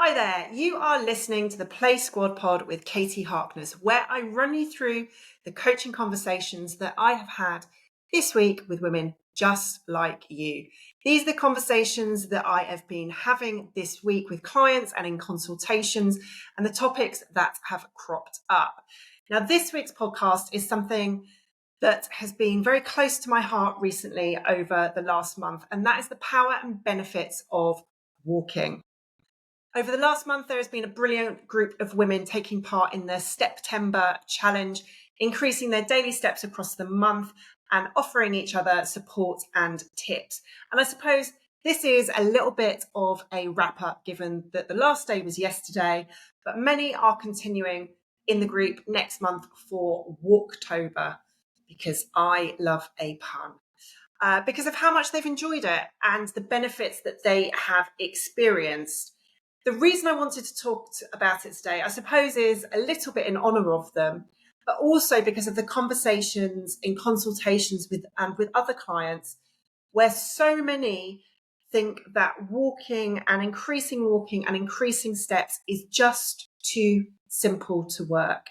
Hi there, you are listening to the Play Squad pod with Katie Harkness, where I run you through the coaching conversations that I have had this week with women just like you. These are the conversations that I have been having this week with clients and in consultations, and the topics that have cropped up. Now, this week's podcast is something that has been very close to my heart recently over the last month, and that is the power and benefits of walking. Over the last month, there has been a brilliant group of women taking part in the September challenge, increasing their daily steps across the month and offering each other support and tips. And I suppose this is a little bit of a wrap up, given that the last day was yesterday, but many are continuing in the group next month for Walktober, because I love a pun. Because of how much they've enjoyed it and the benefits that they have experienced. The reason I wanted to talk about it today, I suppose, is a little bit in honour of them, but also because of the conversations in consultations with other clients, where so many think that walking and increasing steps is just too simple to work,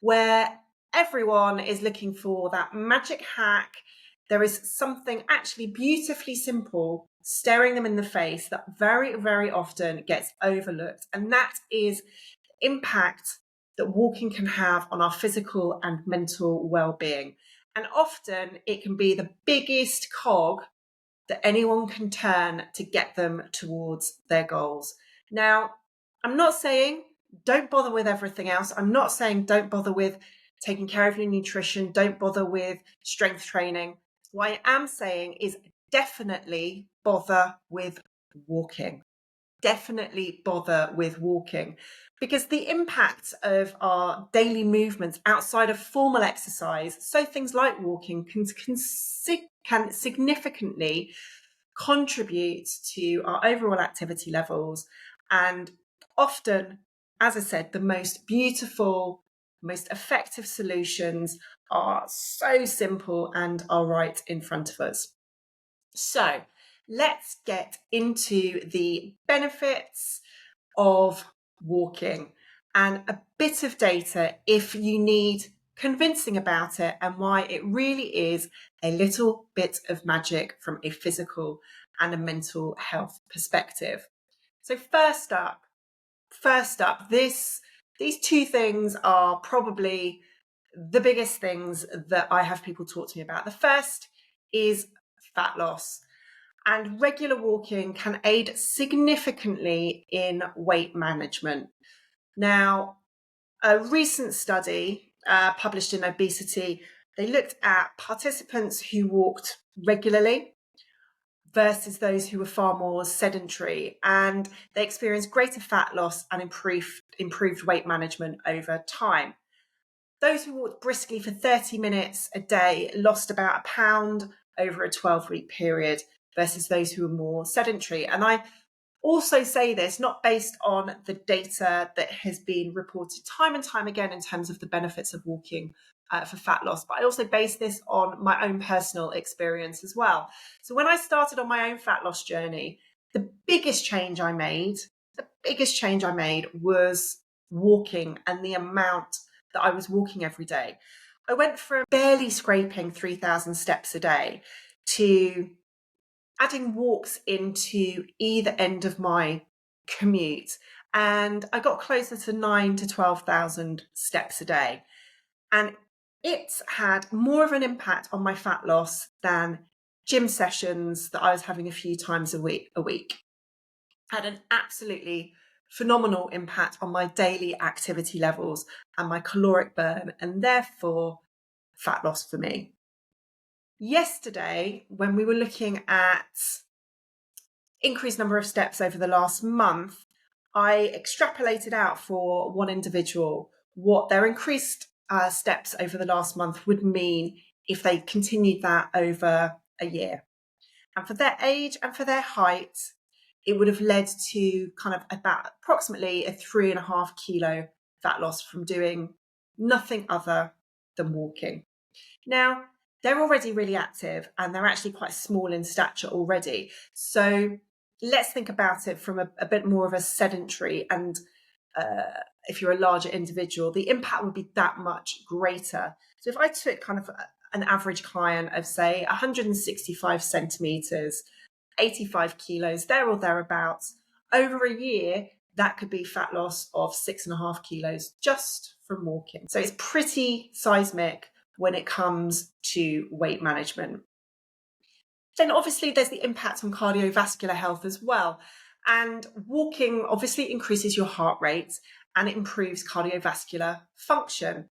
where everyone is looking for that magic hack. There is something actually beautifully simple staring them in the face that very, very often gets overlooked. And that is the impact that walking can have on our physical and mental well-being. And often it can be the biggest cog that anyone can turn to get them towards their goals. Now, I'm not saying don't bother with everything else. I'm not saying don't bother with taking care of your nutrition, don't bother with strength training. What I am saying is definitely bother with walking. Definitely bother with walking, because the impact of our daily movements outside of formal exercise, so things like walking, can significantly contribute to our overall activity levels. And often, as I said, the most beautiful, most effective solutions are so simple and are right in front of us. So let's get into the benefits of walking and a bit of data if you need convincing about it, and why it really is a little bit of magic from a physical and a mental health perspective. So first up, these two things are probably the biggest things that I have people talk to me about. The first is fat loss. And regular walking can aid significantly in weight management. Now, a recent study published in Obesity, they looked at participants who walked regularly versus those who were far more sedentary, and they experienced greater fat loss and improved weight management over time. Those who walked briskly for 30 minutes a day lost about a pound over a 12-week period versus those who were more sedentary. And I also say this not based on the data that has been reported time and time again in terms of the benefits of walking for fat loss, but I also base this on my own personal experience as well. So when I started on my own fat loss journey, the biggest change I made was walking and the amount that I was walking every day. I went from barely scraping 3,000 steps a day to adding walks into either end of my commute. And I got closer to 9,000 to 12,000 steps a day. And it had more of an impact on my fat loss than gym sessions that I was having a few times a week. Had an absolutely phenomenal impact on my daily activity levels and my caloric burn, and therefore fat loss for me. Yesterday, when we were looking at increased number of steps over the last month, I extrapolated out for one individual what their increased steps over the last month would mean if they continued that over a year. And for their age and for their height, it would have led to kind of about approximately a 3.5 kilo fat loss from doing nothing other than walking. Now, they're already really active and they're actually quite small in stature already. So let's think about it from a bit more of a sedentary and if you're a larger individual, the impact would be that much greater. So if I took kind of an average client of, say, 165 centimeters, 85 kilos, there or thereabouts, over a year, that could be fat loss of 6.5 kilos just from walking. So it's pretty seismic when it comes to weight management. Then obviously there's the impact on cardiovascular health as well. And walking obviously increases your heart rate and it improves cardiovascular function.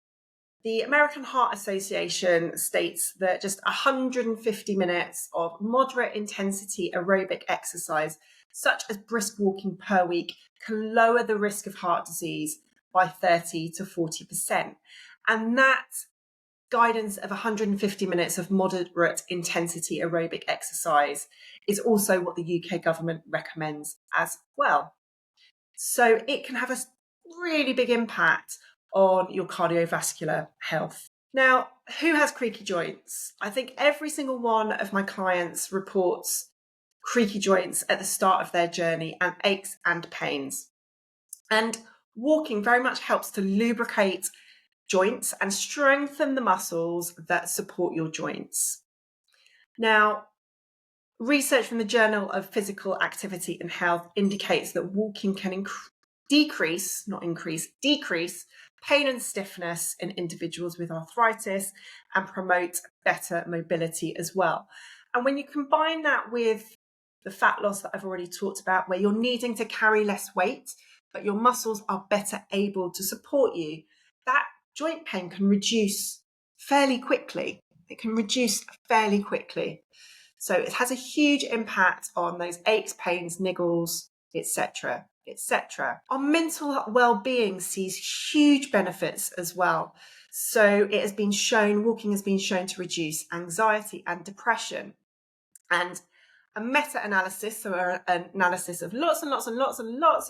The American Heart Association states that just 150 minutes of moderate intensity aerobic exercise, such as brisk walking per week, can lower the risk of heart disease by 30 to 40%. And that guidance of 150 minutes of moderate intensity aerobic exercise is also what the UK government recommends as well. So it can have a really big impact on your cardiovascular health. Now, who has creaky joints? I think every single one of my clients reports creaky joints at the start of their journey and aches and pains. And walking very much helps to lubricate joints and strengthen the muscles that support your joints. Now, research from the Journal of Physical Activity and Health indicates that walking can decrease pain and stiffness in individuals with arthritis and promote better mobility as well. And when you combine that with the fat loss that I've already talked about, where you're needing to carry less weight, but your muscles are better able to support you, that joint pain can reduce fairly quickly. It can reduce fairly quickly. So it has a huge impact on those aches, pains, niggles, etc., etc. Our mental well-being sees huge benefits as well. So it has been shown, walking has been shown to reduce anxiety and depression. And a meta-analysis, so an analysis of lots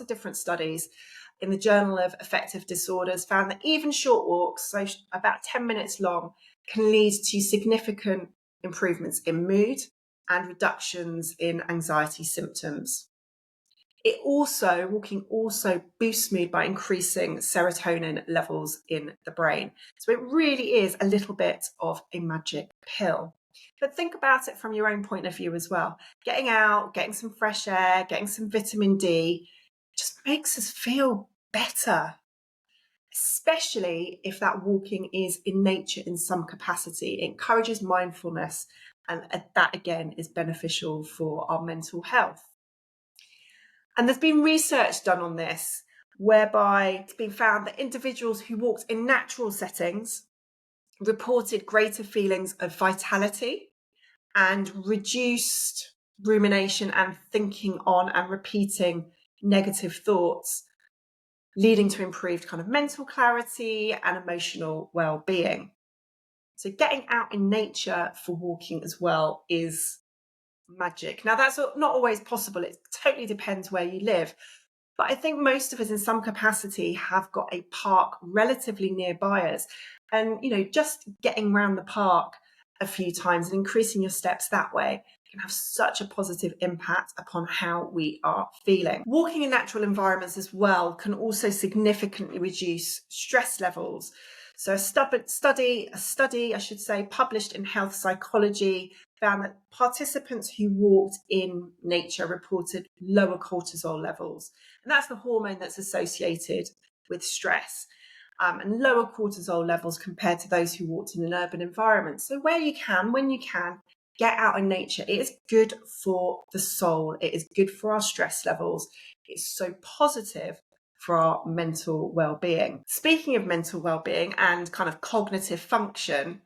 of different studies in the Journal of Affective Disorders, found that even short walks, so about 10 minutes long, can lead to significant improvements in mood and reductions in anxiety symptoms. Walking also boosts mood by increasing serotonin levels in the brain. So it really is a little bit of a magic pill. But think about it from your own point of view as well. Getting out, getting some fresh air, getting some vitamin D just makes us feel better, especially if that walking is in nature in some capacity. It encourages mindfulness, and that again is beneficial for our mental health. And there's been research done on this whereby it's been found that individuals who walked in natural settings reported greater feelings of vitality and reduced rumination and thinking on and repeating negative thoughts, leading to improved kind of mental clarity and emotional well-being. So getting out in nature for walking as well is magic. Now, that's not always possible. It totally depends where you live. But I think most of us in some capacity have got a park relatively nearby us. And, just getting around the park a few times and increasing your steps that way can have such a positive impact upon how we are feeling. Walking in natural environments as well can also significantly reduce stress levels. So a study, published in Health Psychology, found that participants who walked in nature reported lower cortisol levels. And that's the hormone that's associated with stress. And lower cortisol levels compared to those who walked in an urban environment. So when you can, get out in nature. It is good for the soul. It is good for our stress levels. It's so positive for our mental well-being. Speaking of mental well-being and kind of cognitive function,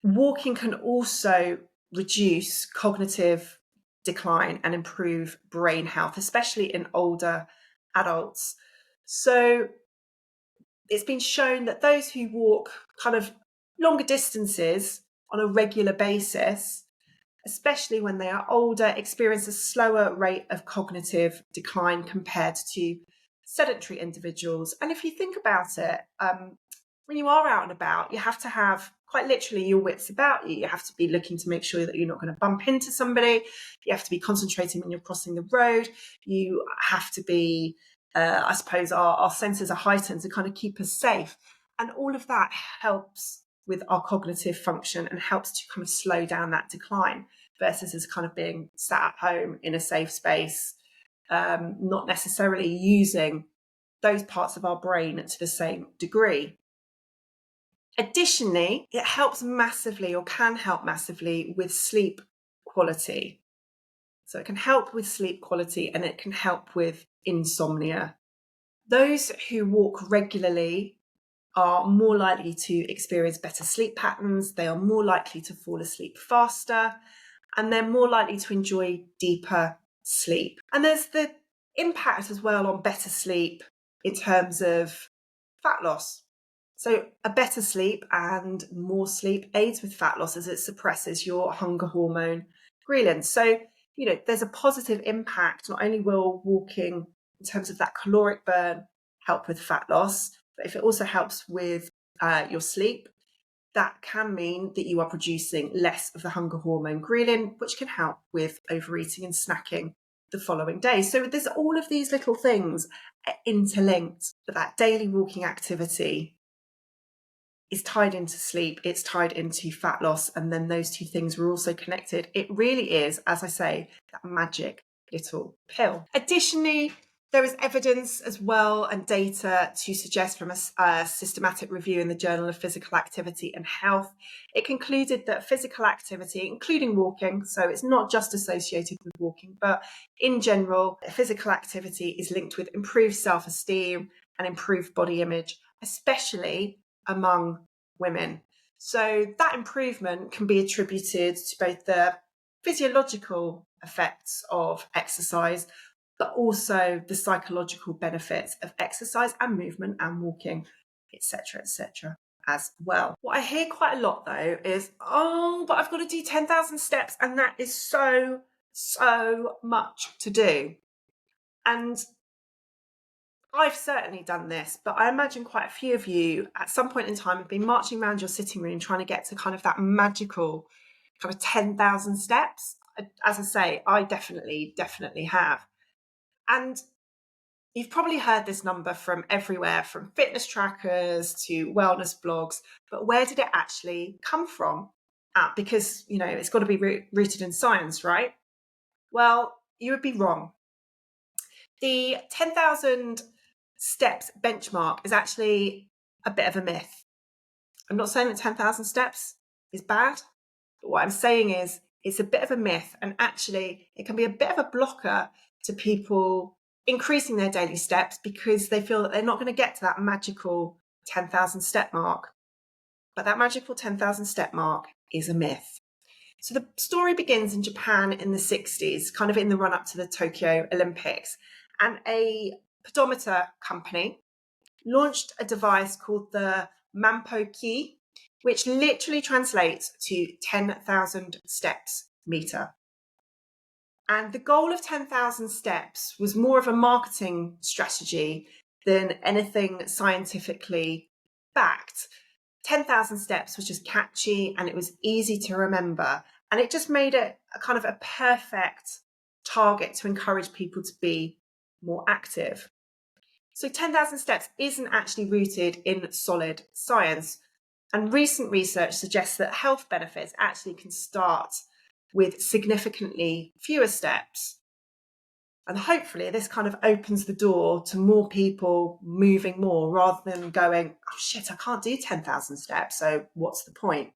walking can also reduce cognitive decline and improve brain health, especially in older adults. So it's been shown that those who walk kind of longer distances on a regular basis, especially when they are older, experience a slower rate of cognitive decline compared to sedentary individuals. And if you think about it, when you are out and about, you have to have quite literally your wits about you. You have to be looking to make sure that you're not going to bump into somebody. You have to be concentrating when you're crossing the road. You have to be, I suppose, our senses are heightened to kind of keep us safe. And all of that helps with our cognitive function and helps to kind of slow down that decline versus as kind of being sat at home in a safe space, not necessarily using those parts of our brain to the same degree. Additionally, it helps massively, or can help massively, with sleep quality. So it can help with sleep quality and it can help with insomnia. Those who walk regularly are more likely to experience better sleep patterns. They are more likely to fall asleep faster, and they're more likely to enjoy deeper sleep. And there's the impact as well on better sleep in terms of fat loss. So a better sleep and more sleep aids with fat loss as it suppresses your hunger hormone ghrelin. So, there's a positive impact. Not only will walking in terms of that caloric burn help with fat loss, but if it also helps with your sleep, that can mean that you are producing less of the hunger hormone ghrelin, which can help with overeating and snacking the following day. So there's all of these little things interlinked, but that daily walking activity is tied into sleep, it's tied into fat loss, and then those two things were also connected. It really is, as I say, that magic little pill. Additionally, there is evidence as well and data to suggest from a systematic review in the Journal of Physical Activity and Health, it concluded that physical activity, including walking, so it's not just associated with walking, but in general, physical activity is linked with improved self-esteem and improved body image, especially among women. So that improvement can be attributed to both the physiological effects of exercise, but also the psychological benefits of exercise and movement and walking, etc., as well. What I hear quite a lot though is, oh, but I've got to do 10,000 steps and that is so much to do. And I've certainly done this, but I imagine quite a few of you at some point in time have been marching around your sitting room trying to get to kind of that magical kind of 10,000 steps. As I say, I definitely have. And you've probably heard this number from everywhere, from fitness trackers to wellness blogs, but where did it actually come from? Because, it's got to be rooted in science, right? Well, you would be wrong. The 10,000 steps benchmark is actually a bit of a myth. I'm not saying that 10,000 steps is bad, but what I'm saying is it's a bit of a myth, and actually it can be a bit of a blocker to people increasing their daily steps because they feel that they're not going to get to that magical 10,000 step mark. But that magical 10,000 step mark is a myth. So the story begins in Japan in the 60s, kind of in the run up to the Tokyo Olympics. And a pedometer company launched a device called the Mampo-Key, which literally translates to 10,000 steps meter. And the goal of 10,000 steps was more of a marketing strategy than anything scientifically backed. 10,000 steps was just catchy and it was easy to remember. And it just made it a kind of a perfect target to encourage people to be more active. So 10,000 steps isn't actually rooted in solid science. And recent research suggests that health benefits actually can start with significantly fewer steps. And hopefully this kind of opens the door to more people moving more rather than going, oh shit, I can't do 10,000 steps, so what's the point?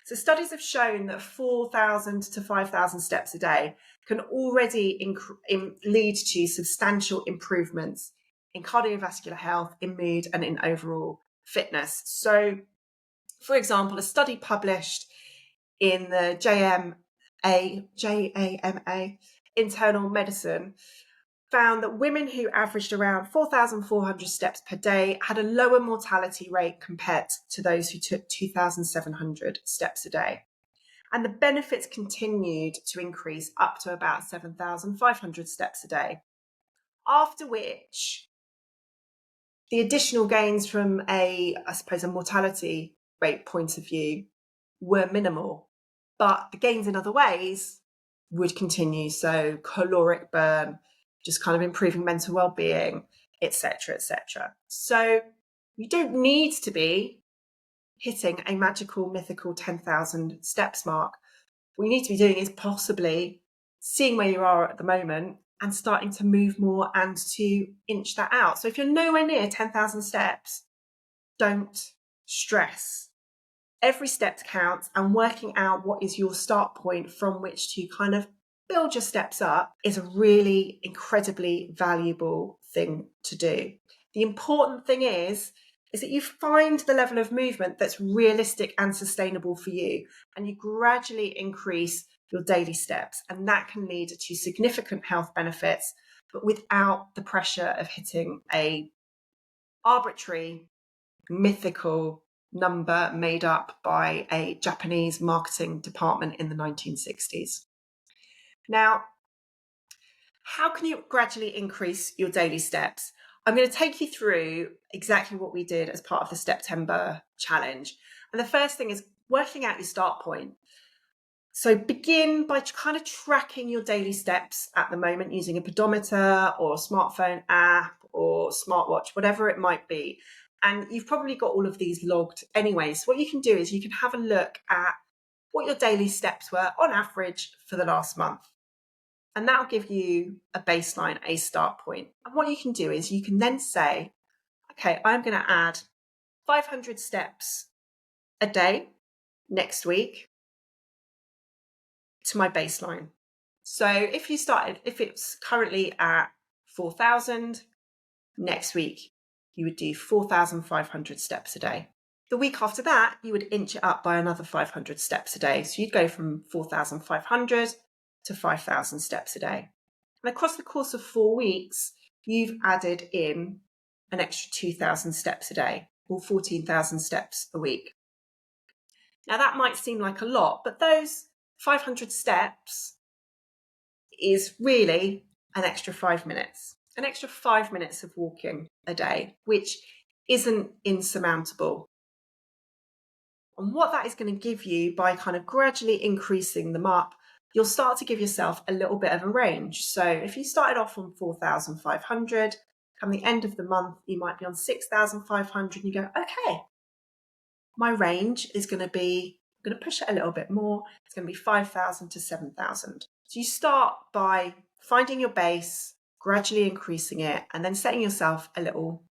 So studies have shown that 4,000 to 5,000 steps a day can already lead to substantial improvements in cardiovascular health, in mood, and in overall fitness. So, for example, a study published in the JAMA Internal Medicine found that women who averaged around 4,400 steps per day had a lower mortality rate compared to those who took 2,700 steps a day. And the benefits continued to increase up to about 7,500 steps a day. After which, the additional gains from a mortality rate point of view were minimal, but the gains in other ways would continue. So caloric burn, just kind of improving mental well-being, etc., etc. So you don't need to be hitting a magical, mythical 10,000 steps mark. What you need to be doing is possibly seeing where you are at the moment and starting to move more and to inch that out. So if you're nowhere near 10,000 steps, don't stress. Every step counts, and working out what is your start point from which to kind of build your steps up is a really incredibly valuable thing to do. The important thing is that you find the level of movement that's realistic and sustainable for you, and you gradually increase your daily steps, and that can lead to significant health benefits, but without the pressure of hitting a arbitrary, mythical number made up by a Japanese marketing department in the 1960s. Now, how can you gradually increase your daily steps? I'm going to take you through exactly what we did as part of the September challenge. And the first thing is working out your start point. So begin by kind of tracking your daily steps at the moment using a pedometer or a smartphone app or smartwatch, whatever it might be. And you've probably got all of these logged anyway. So what you can do is you can have a look at what your daily steps were on average for the last month. And that'll give you a baseline, a start point. And what you can do is you can then say, okay, I'm going to add 500 steps a day next week to my baseline. So if it's currently at 4,000, next week you would do 4,500 steps a day. The week after that, you would inch it up by another 500 steps a day. So you'd go from 4,500 to 5,000 steps a day. And across the course of 4 weeks, you've added in an extra 2,000 steps a day, or 14,000 steps a week. Now that might seem like a lot, but those 500 steps is really an extra 5 minutes. An extra 5 minutes of walking a day, which isn't insurmountable. And what that is going to give you by kind of gradually increasing them up, you'll start to give yourself a little bit of a range. So if you started off on 4,500, come the end of the month, you might be on 6,500 and you go, okay, my range is going to be, I'm going to push it a little bit more. It's going to be 5,000 to 7,000. So you start by finding your base, gradually increasing it, and then setting yourself a little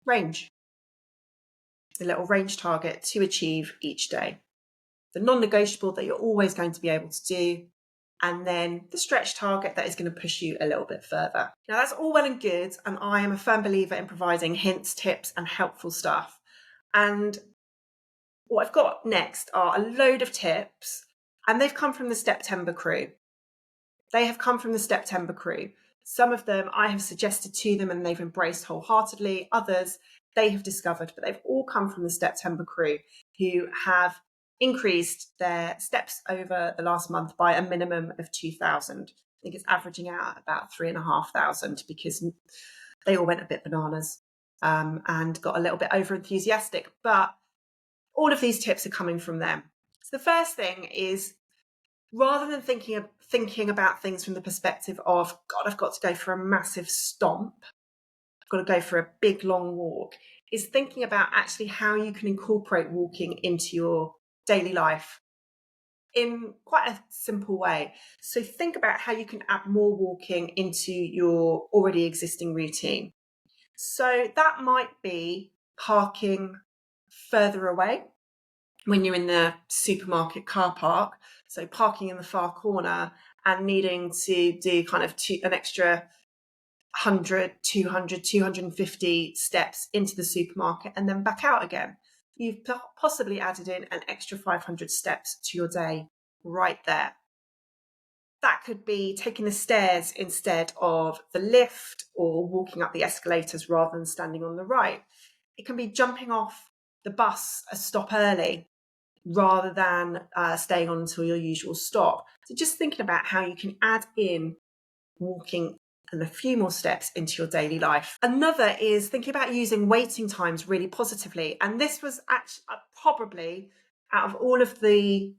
range target to achieve each day. The non-negotiable that you're always going to be able to do, and then the stretch target that is going to push you a little bit further. Now that's all well and good, and I am a firm believer in providing hints, tips, and helpful stuff. And what I've got next are a load of tips, and they've come from the September crew. Some of them I have suggested to them and they've embraced wholeheartedly. Others they have discovered, but they've all come from the September crew who have increased their steps over the last month by a minimum of 2,000. I think it's averaging out at about 3,500 because they all went a bit bananas and got a little bit over enthusiastic. But all of these tips are coming from them. So the first thing is, rather than thinking about things from the perspective of, God, I've got to go for a massive stomp, I've got to go for a big long walk, is thinking about actually how you can incorporate walking into your daily life in quite a simple way. So think about how you can add more walking into your already existing routine. So that might be parking further away when you're in the supermarket car park. So parking in the far corner and needing to do kind of an extra 100, 200, 250 steps into the supermarket and then back out again. You've possibly added in an extra 500 steps to your day right there. That could be taking the stairs instead of the lift, or walking up the escalators rather than standing on the right. It can be jumping off the bus a stop early rather than staying on until your usual stop. So just thinking about how you can add in walking and a few more steps into your daily life. Another is thinking about using waiting times really positively. And this was actually probably out of all of the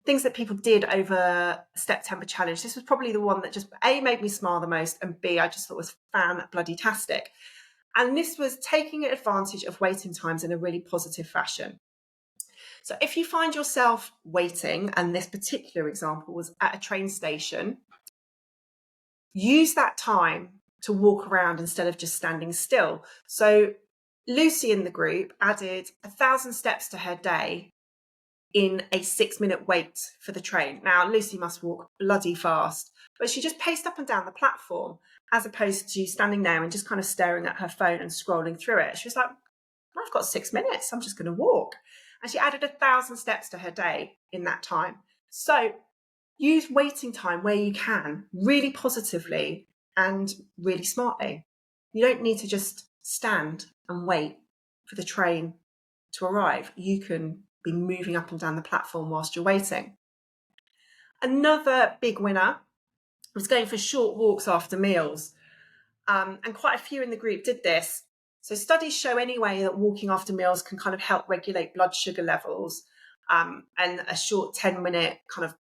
things that people did over September Challenge, this was probably the one that just A, made me smile the most, and B, I just thought was fan-bloody-tastic. And this was taking advantage of waiting times in a really positive fashion. So if you find yourself waiting, and this particular example was at a train station, use that time to walk around instead of just standing still. So Lucy in the group added 1,000 steps to her day in a 6-minute wait for the train. Now, Lucy must walk bloody fast, but she just paced up and down the platform as opposed to standing there and just kind of staring at her phone and scrolling through it. She was like, I've got 6 minutes, I'm just going to walk. And she added 1,000 steps to her day in that time. So use waiting time where you can, really positively and really smartly. You don't need to just stand and wait for the train to arrive. You can be moving up and down the platform whilst you're waiting. Another big winner was going for short walks after meals. And quite a few in the group did this. So studies show anyway that walking after meals can kind of help regulate blood sugar levels. And a short 10-minute kind of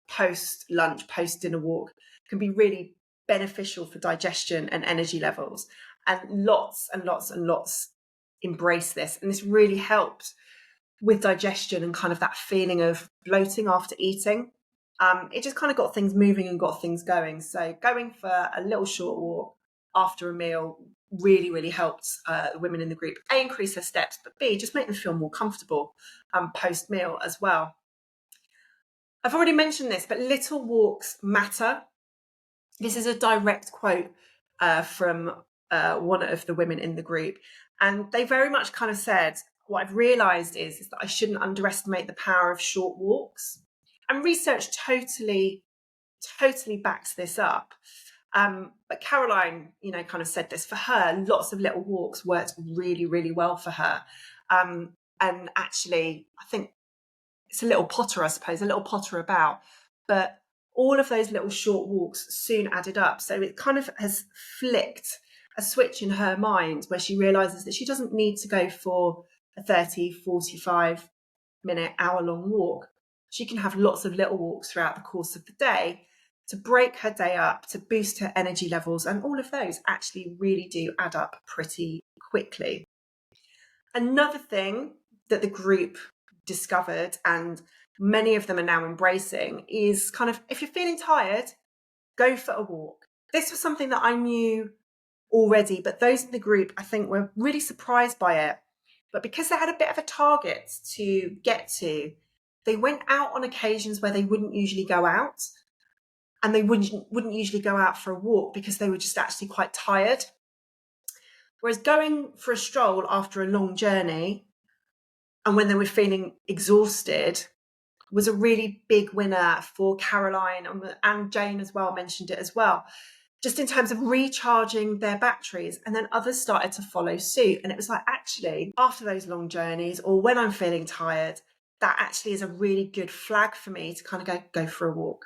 post-lunch, post-dinner walk can be really beneficial for digestion and energy levels. And lots embrace this. And this really helped with digestion and kind of that feeling of bloating after eating. It just kind of got things moving and got things going. So going for a little short walk after a meal really helped women in the group, A, increase their steps, but B, just make them feel more comfortable post-meal as well. I've already mentioned this, but little walks matter. This is a direct quote from one of the women in the group. And they very much kind of said, what I've realised is that I shouldn't underestimate the power of short walks. And research totally backs this up. But Caroline, kind of said this. For her, lots of little walks worked really well for her. And actually, I think it's a little potter, I suppose, a little potter about. But all of those little short walks soon added up. So it kind of has flicked a switch in her mind where she realises that she doesn't need to go for a 30, 45-minute, hour-long walk. She can have lots of little walks throughout the course of the day to break her day up, to boost her energy levels, and all of those actually really do add up pretty quickly. Another thing that the group discovered, and many of them are now embracing, is kind of, if you're feeling tired, go for a walk. This was something that I knew already, but those in the group, I think, were really surprised by it. But because they had a bit of a target to get to, they went out on occasions where they wouldn't usually go out, and they wouldn't usually go out for a walk because they were just actually quite tired. Whereas going for a stroll after a long journey, and when they were feeling exhausted, was a really big winner for Caroline, and Jane as well mentioned it as well, just in terms of recharging their batteries. And then others started to follow suit. And it was like, actually, after those long journeys, or when I'm feeling tired, that actually is a really good flag for me to kind of go for a walk.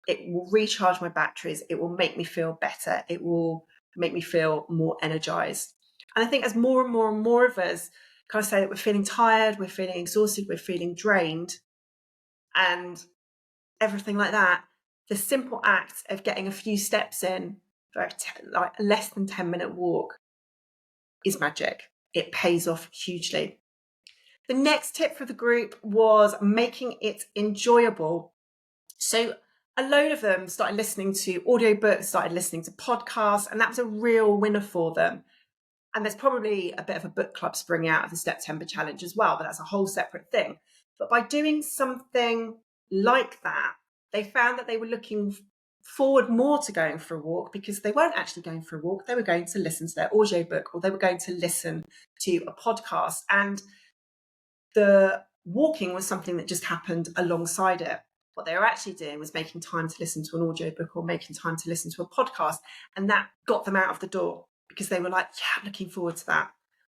It will recharge my batteries. It will make me feel better. It will make me feel more energized. And I think as more and more of us kind of say that we're feeling tired, we're feeling exhausted, we're feeling drained, and everything like that, the simple act of getting a few steps in for like a less than 10-minute walk is magic. It pays off hugely. The next tip for the group was making it enjoyable. So a load of them started listening to audiobooks, started listening to podcasts, and that was a real winner for them. And there's probably a bit of a book club springing out of the September Challenge as well, but that's a whole separate thing. But by doing something like that, they found that they were looking forward more to going for a walk, because they weren't actually going for a walk. They were going to listen to their audiobook, or they were going to listen to a podcast. And the walking was something that just happened alongside it. What they were actually doing was making time to listen to an audiobook or making time to listen to a podcast. And that got them out of the door, because they were like, yeah, I'm looking forward to that.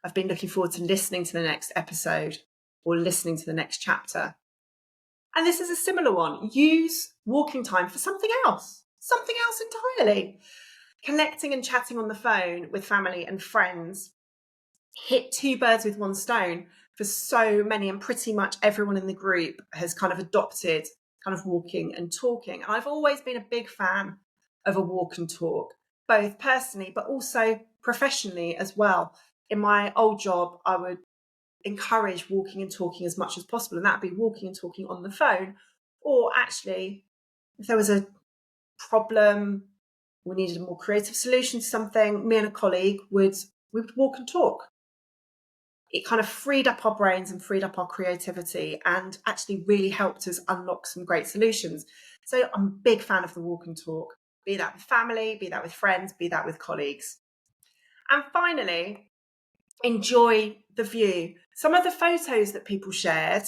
I've been looking forward to listening to the next episode or listening to the next chapter. And this is a similar one. Use walking time for something else entirely. Connecting and chatting on the phone with family and friends. Hit two birds with one stone. for so many, and pretty much everyone in the group has kind of adopted kind of walking and talking. And I've always been a big fan of a walk and talk, both personally, but also professionally as well. In my old job, I would encourage walking and talking as much as possible. And that'd be walking and talking on the phone, or actually, if there was a problem, we needed a more creative solution to something, me and a colleague we would walk and talk. It kind of freed up our brains and freed up our creativity, and actually really helped us unlock some great solutions. So I'm a big fan of the walk and talk, be that with family, be that with friends, be that with colleagues. And finally, enjoy the view. Some of the photos that people shared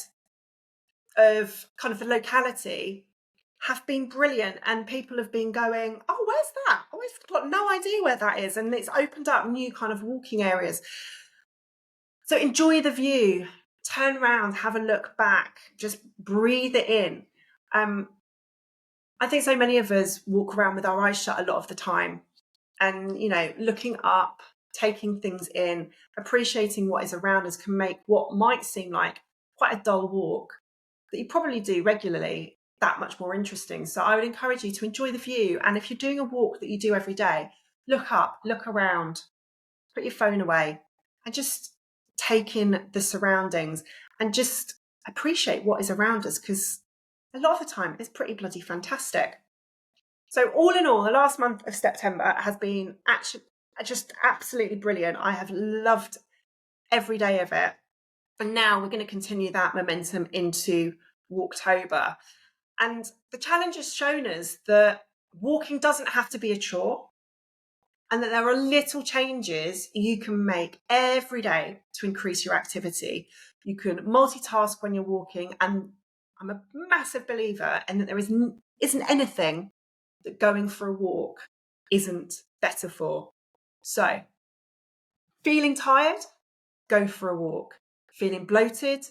of kind of the locality have been brilliant, and people have been going, oh, where's that? Oh, I've got no idea where that is. And it's opened up new kind of walking areas. So enjoy the view, turn around, have a look back, just breathe it in. I think so many of us walk around with our eyes shut a lot of the time, and, you know, looking up, taking things in, appreciating what is around us can make what might seem like quite a dull walk that you probably do regularly that much more interesting. So I would encourage you to enjoy the view. And if you're doing a walk that you do every day, look up, look around, put your phone away, and just take in the surroundings and just appreciate what is around us, because a lot of the time it's pretty bloody fantastic. So all in all, the last month of September has been actually just absolutely brilliant. I have loved every day of it. And now we're going to continue that momentum into Walktober. And the challenge has shown us that walking doesn't have to be a chore, and that there are little changes you can make every day to increase your activity. You can multitask when you're walking, and I'm a massive believer in that there isn't anything that going for a walk isn't better for. So, feeling tired? Go for a walk. Feeling bloated?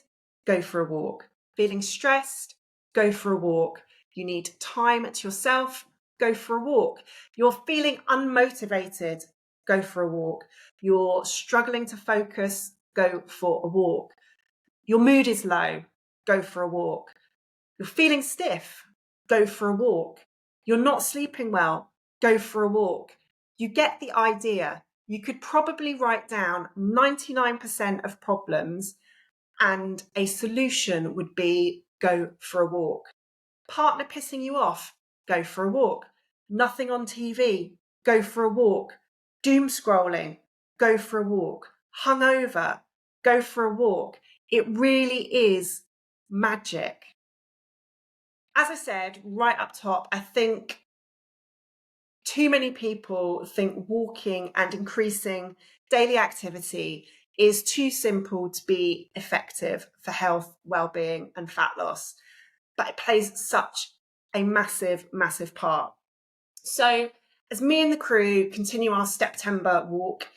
Go for a walk. Feeling stressed? Go for a walk. You need time to yourself? Go for a walk. You're feeling unmotivated? Go for a walk. You're struggling to focus? Go for a walk. Your mood is low? Go for a walk. You're feeling stiff? Go for a walk. You're not sleeping well? Go for a walk. You get the idea. You could probably write down 99% of problems, and a solution would be go for a walk. Partner pissing you off? Go for a walk. Nothing on TV? Go for a walk. Doom scrolling? Go for a walk. Hungover? Go for a walk. It really is magic. As I said right up top, I think too many people think walking and increasing daily activity is too simple to be effective for health, well-being, and fat loss. But it plays such a massive, massive part. So as me and the crew continue our September walk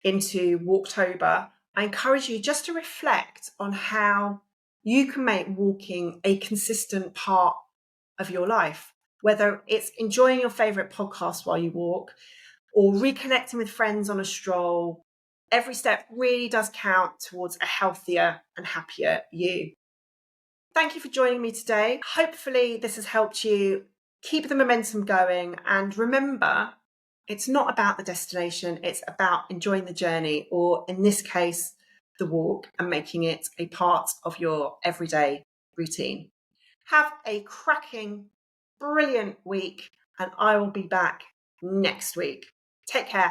into Walktober, I encourage you just to reflect on how you can make walking a consistent part of your life, whether it's enjoying your favourite podcast while you walk or reconnecting with friends on a stroll. Every step really does count towards a healthier and happier you. Thank you for joining me today. Hopefully this has helped you keep the momentum going, and remember, it's not about the destination, it's about enjoying the journey, or in this case, the walk, and making it a part of your everyday routine. Have a cracking, brilliant week, and I will be back next week. Take care.